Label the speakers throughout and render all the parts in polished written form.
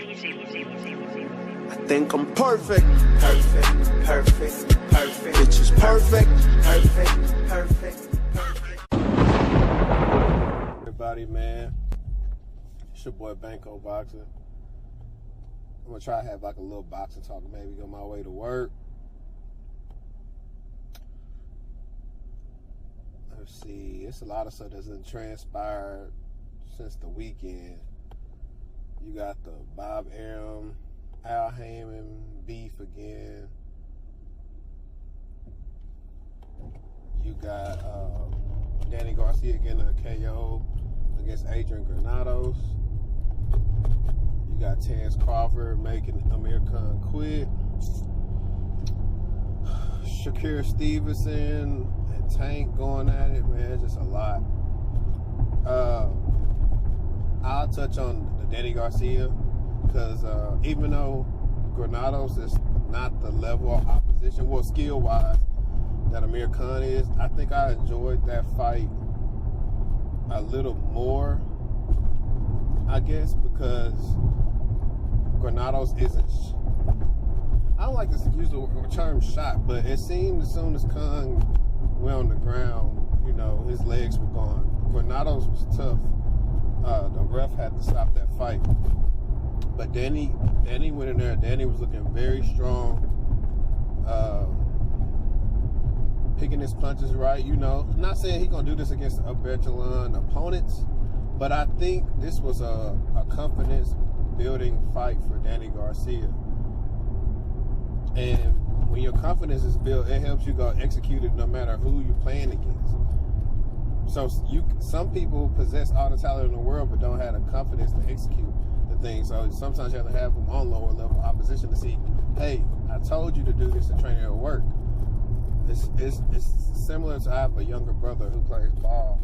Speaker 1: I think I'm perfect. Perfect, perfect, perfect. Bitch is perfect. Perfect, perfect, perfect.
Speaker 2: Everybody, man. It's your boy Banco Boxer. I'm gonna try to have like a little boxing talk, maybe on my way to work. Let's see, it's a lot of stuff that's transpired since the weekend. You got the Bob Arum, Haymon beef again. You got Danny Garcia getting a KO against Adrian Granados. You got Terence Crawford making Amir Khan quit. Shakur Stevenson and Tank going at it, man. It's just a lot. I'll touch on the Danny Garcia because even though Granados is not the level of opposition, well, skill-wise, that Amir Khan is, I think I enjoyed that fight a little more, I guess, because Granados isn't, I don't like to use the term shot, but it seemed as soon as Khan went on the ground, you know, his legs were gone. Granados was tough. The ref had to stop that fight. But Danny went in there. Danny was looking very strong. Picking his punches right, you know. I'm not saying he's going to do this against upper echelon opponents, but I think this was a confidence-building fight for Danny Garcia. And when your confidence is built, it helps you go execute it no matter who you're playing against. So some people possess all the talent in the world but don't have the confidence to execute the thing. So sometimes you have to have them on lower level opposition to see, hey, I told you to do this, the training will work. It's similar to I have a younger brother who plays ball.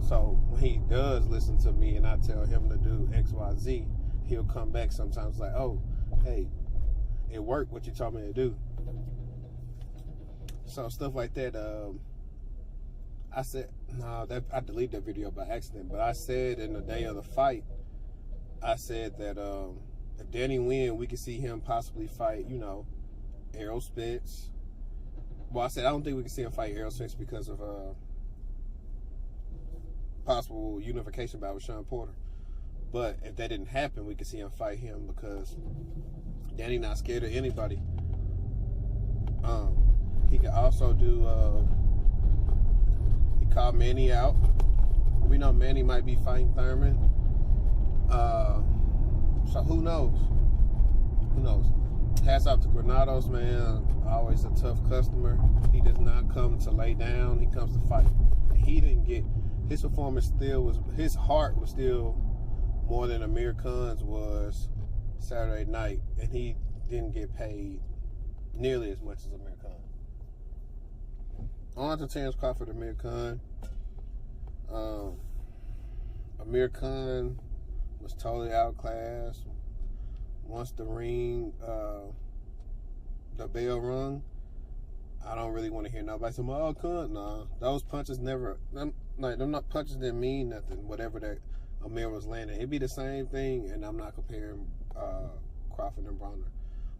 Speaker 2: So when he does listen to me and I tell him to do X, Y, Z, he'll come back sometimes like, oh, hey, it worked what you told me to do. So stuff like that. I said, I deleted that video by accident, but I said in the day of the fight, I said that if Danny win, we could see him possibly fight, you know, Errol Spence. Well, I said I don't think we can see him fight Errol Spence because of possible unification bout with Sean Porter. But if that didn't happen, we could see him fight him because Danny not scared of anybody. He could also do. He called Manny out. We know Manny might be fighting Thurman. So who knows? Who knows? Hats off to Granados, man. Always a tough customer. He does not come to lay down. He comes to fight. He didn't get his performance. Still was his heart was still more than Amir Khan's was Saturday night, and he didn't get paid nearly as much as Amir Khan. On to Terence Crawford, Amir Khan. Amir Khan was totally outclassed. Once the ring, the bell rung, I don't really want to hear nobody say, "Oh, Khan." Nah, those punches never. Them punches didn't mean nothing. Whatever that Amir was landing, it'd be the same thing. And I'm not comparing Crawford and Bronner,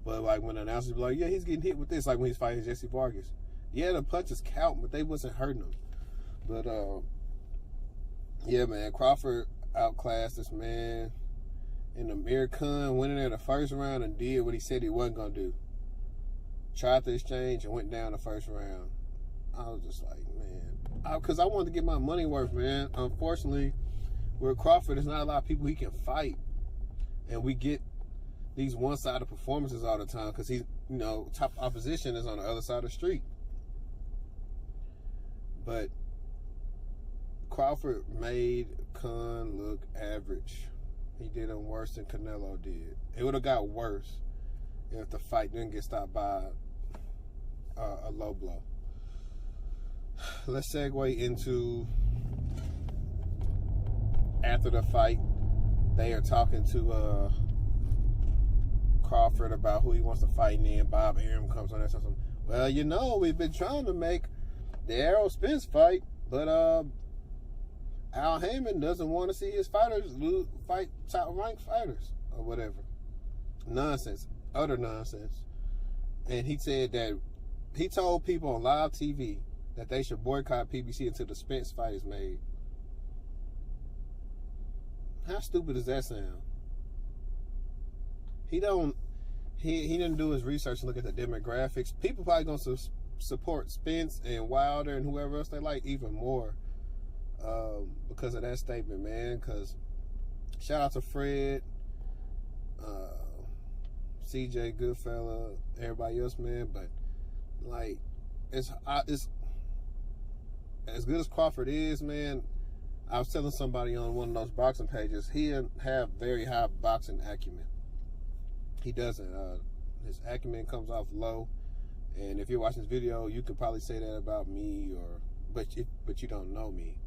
Speaker 2: but like when the announcers be like, "Yeah, he's getting hit with this," like when he's fighting Jesse Vargas. Yeah, the punches count, but they wasn't hurting him. But yeah, man, Crawford outclassed this man. And Amir Khan went in there the first round and did what he said he wasn't going to do. Tried to exchange and went down the first round. I was just like, man. Because I wanted to get my money worth, man. Unfortunately, with Crawford, there's not a lot of people he can fight. And we get these one-sided performances all the time because he's, you know, top opposition is on the other side of the street. But Crawford made Khan look average. He did him worse than Canelo did. It would have got worse if the fight didn't get stopped by a low blow. Let's segue into after the fight. They are talking to Crawford about who he wants to fight, and then Bob Arum comes on there and says, well, you know, we've been trying to make the Errol Spence fight, but Haymon doesn't want to see his fighters fight top-ranked fighters. or whatever. Nonsense. Utter nonsense. And he said that he told people on live TV that they should boycott PBC until the Spence fight is made. How stupid does that sound? He didn't do his research and look at the demographics. People probably gonna support Spence and Wilder and whoever else they like even more because of that statement, man. Because shout out to Fred, CJ Goodfella, everybody else, man. But like, it's as good as Crawford is, man. I was telling somebody on one of those boxing pages, he didn't have very high boxing acumen. He doesn't. His acumen comes off low, and if you're watching this video, you could probably say that about me, but you don't know me,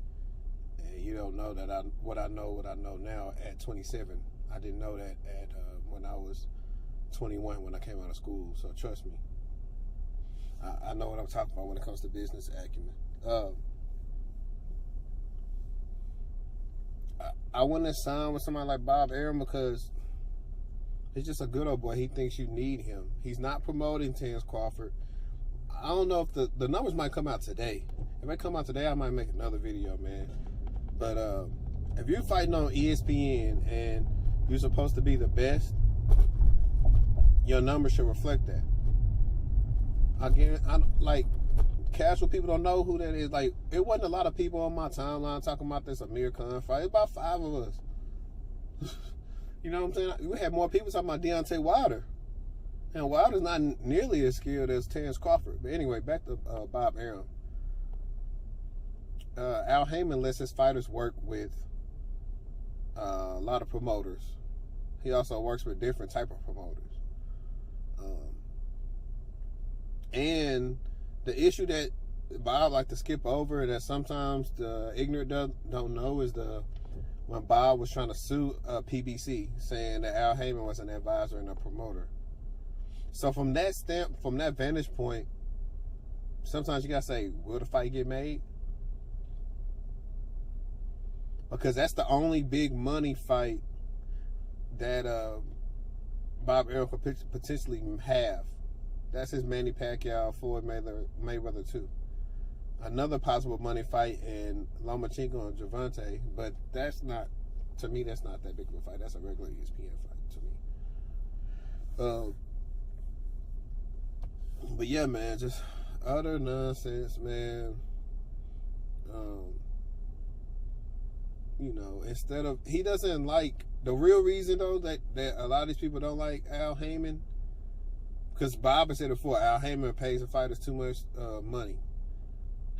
Speaker 2: and you don't know that what I know now at 27. I didn't know that at when I was 21 when I came out of school. So trust me, I know what I'm talking about when it comes to business acumen. I wouldn't have signed with somebody like Bob Arum because he's just a good old boy. He thinks you need him. He's not promoting Terence Crawford. I don't know if the numbers might come out today. If they come out today, I might make another video, man. But if you're fighting on ESPN and you're supposed to be the best, your numbers should reflect that. Again, like, casual people don't know who that is. Like, it wasn't a lot of people on my timeline talking about this Amir Khan fight. It's about 5 of us. You know what I'm saying? We had more people talking about Deontay Wilder. And Wilder's not nearly as skilled as Terence Crawford. But anyway, back to Bob Arum. Al Haymon lets his fighters work with a lot of promoters. He also works with different type of promoters. And the issue that Bob like to skip over that sometimes the ignorant don't know is when Bob was trying to sue PBC, saying that Al Haymon was an advisor and a promoter. So from that vantage point, sometimes you gotta say, will the fight get made? Because that's the only big money fight that Bob Arum could potentially have. That's his Manny Pacquiao, Floyd Mayweather 2. Another possible money fight in Lomachenko and Gervonta, but that's not, to me, that's not that big of a fight. That's a regular ESPN fight to me. But yeah, man, just utter nonsense, man. You know, instead of, he doesn't like, the real reason though that a lot of these people don't like Al Haymon, because Bob has said it before, Al Haymon pays the fighters too much money.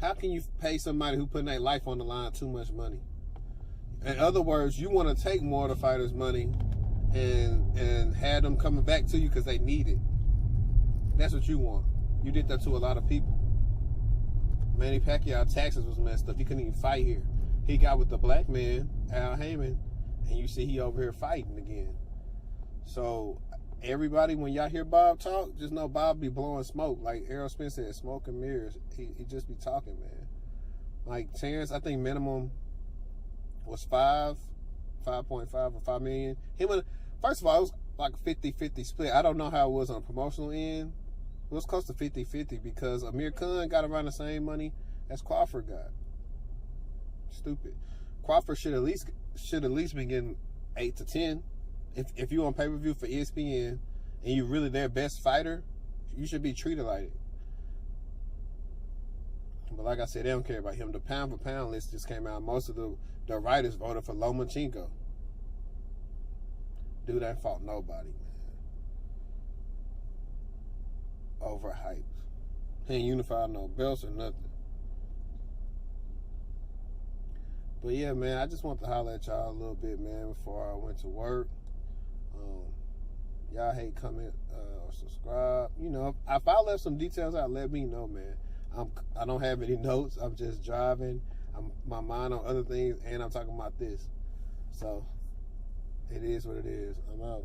Speaker 2: How can you pay somebody who putting their life on the line too much money? In other words, you want to take more of the fighters' money and have them coming back to you because they need it. That's what you want. You did that to a lot of people. Manny Pacquiao taxes was messed up. He couldn't even fight here. He got with the black man, Al Haymon, and you see he over here fighting again. So everybody, when y'all hear Bob talk, just know Bob be blowing smoke. Like Errol Spence said, smoke and mirrors. He just be talking, man. Like Terence, I think minimum was 5.5 or 5 million. First of all, it was like a 50-50 split. I don't know how it was on the promotional end. It was close to 50-50 because Amir Khan got around the same money as Crawford got. Stupid. Crawford should at least been getting 8 to 10. If you on pay-per-view for ESPN and you really their best fighter, you should be treated like it. But like I said, they don't care about him. The pound for pound list just came out. Most of the writers voted for Lomachenko. Dude ain't fought nobody, man. Overhyped. He ain't unified no belts or nothing. But yeah, man, I just want to holler at y'all a little bit, man, before I went to work. Y'all hate, comment, or subscribe. You know, if I left some details out, let me know, man. I don't have any notes. I'm just driving. My mind on other things, and I'm talking about this. So, it is what it is. I'm out.